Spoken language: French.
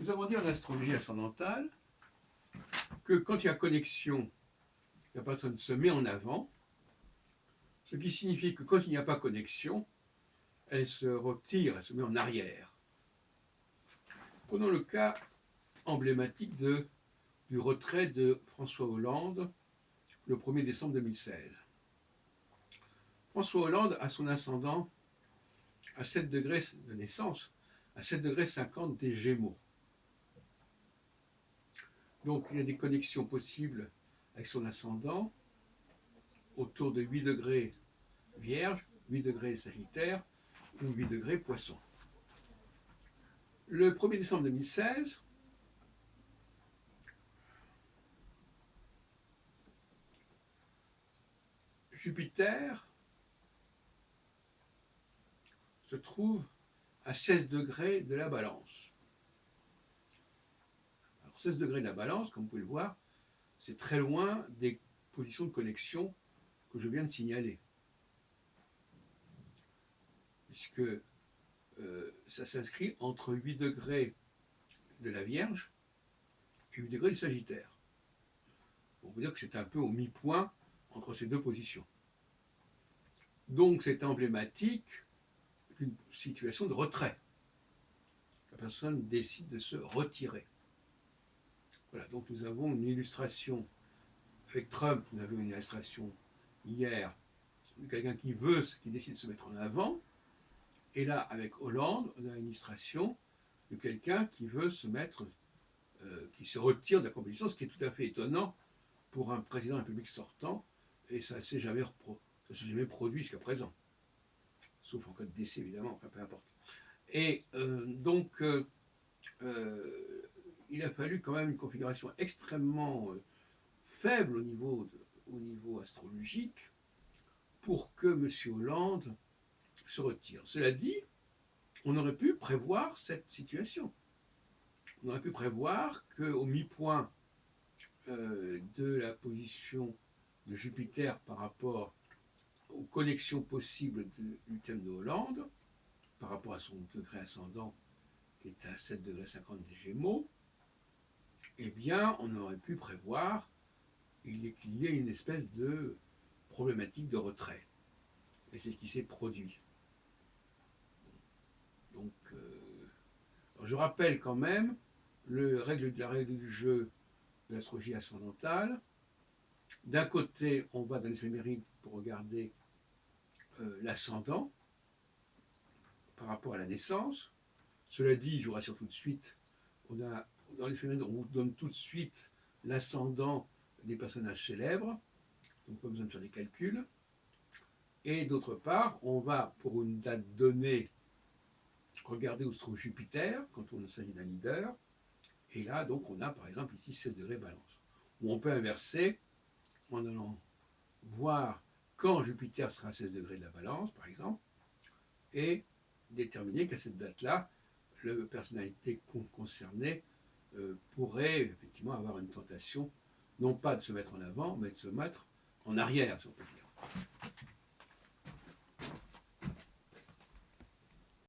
Nous avons dit en astrologie ascendantale que quand il y a connexion, la personne se met en avant, ce qui signifie que quand il n'y a pas connexion, elle se retire, elle se met en arrière. Prenons le cas emblématique du retrait de François Hollande le 1er décembre 2016. François Hollande a son ascendant à 7 degrés de naissance, à 7 degrés 50 des Gémeaux. Donc il y a des connexions possibles avec son ascendant autour de 8 degrés Vierge, 8 degrés Sagittaire ou 8 degrés Poisson. Le 1er décembre 2016, Jupiter se trouve à 16 degrés de la Balance. Alors 16 degrés de la Balance, comme vous pouvez le voir, c'est très loin des positions de connexion que je viens de signaler. Puisque ça s'inscrit entre 8 degrés de la Vierge et 8 degrés du Sagittaire. On peut dire que c'est un peu au mi-point entre ces deux positions. Donc c'est emblématique d'une situation de retrait. La personne décide de se retirer. Voilà, donc nous avons une illustration avec Trump, nous avons une illustration hier de quelqu'un qui décide de se mettre en avant. Et là, avec Hollande, on a une illustration de quelqu'un qui veut se mettre, qui se retire de la compétition, ce qui est tout à fait étonnant pour un président de la République sortant, et ça ne s'est jamais produit jusqu'à présent. Sauf en cas de décès, évidemment, enfin, peu importe. Et il a fallu quand même une configuration extrêmement faible au niveau astrologique pour que M. Hollande se retire. Cela dit, on aurait pu prévoir cette situation. On aurait pu prévoir qu'au mi-point de la position de Jupiter par rapport aux connexions possibles du thème de Hollande, par rapport à son degré ascendant qui est à 7 degrés 50 des Gémeaux, eh bien, on aurait pu prévoir qu'il y ait une espèce de problématique de retrait. Et c'est ce qui s'est produit. Donc, je rappelle quand même la règle du jeu de l'astrologie ascendantale. D'un côté, on va dans les éphémérides pour regarder l'ascendant par rapport à la naissance. Cela dit, je vous rassure tout de suite, dans les éphémérides, on vous donne tout de suite l'ascendant des personnages célèbres, donc pas besoin de faire des calculs. Et d'autre part, on va, pour une date donnée, regarder où se trouve Jupiter, quand on s'agit d'un leader. Et là, donc, on a par exemple ici 16 degrés Balance. Ou on peut inverser en allant voir quand Jupiter sera à 16 degrés de la Balance, par exemple, et déterminer qu'à cette date-là, la personnalité concernée pourrait effectivement avoir une tentation, non pas de se mettre en avant, mais de se mettre en arrière, si on peut dire.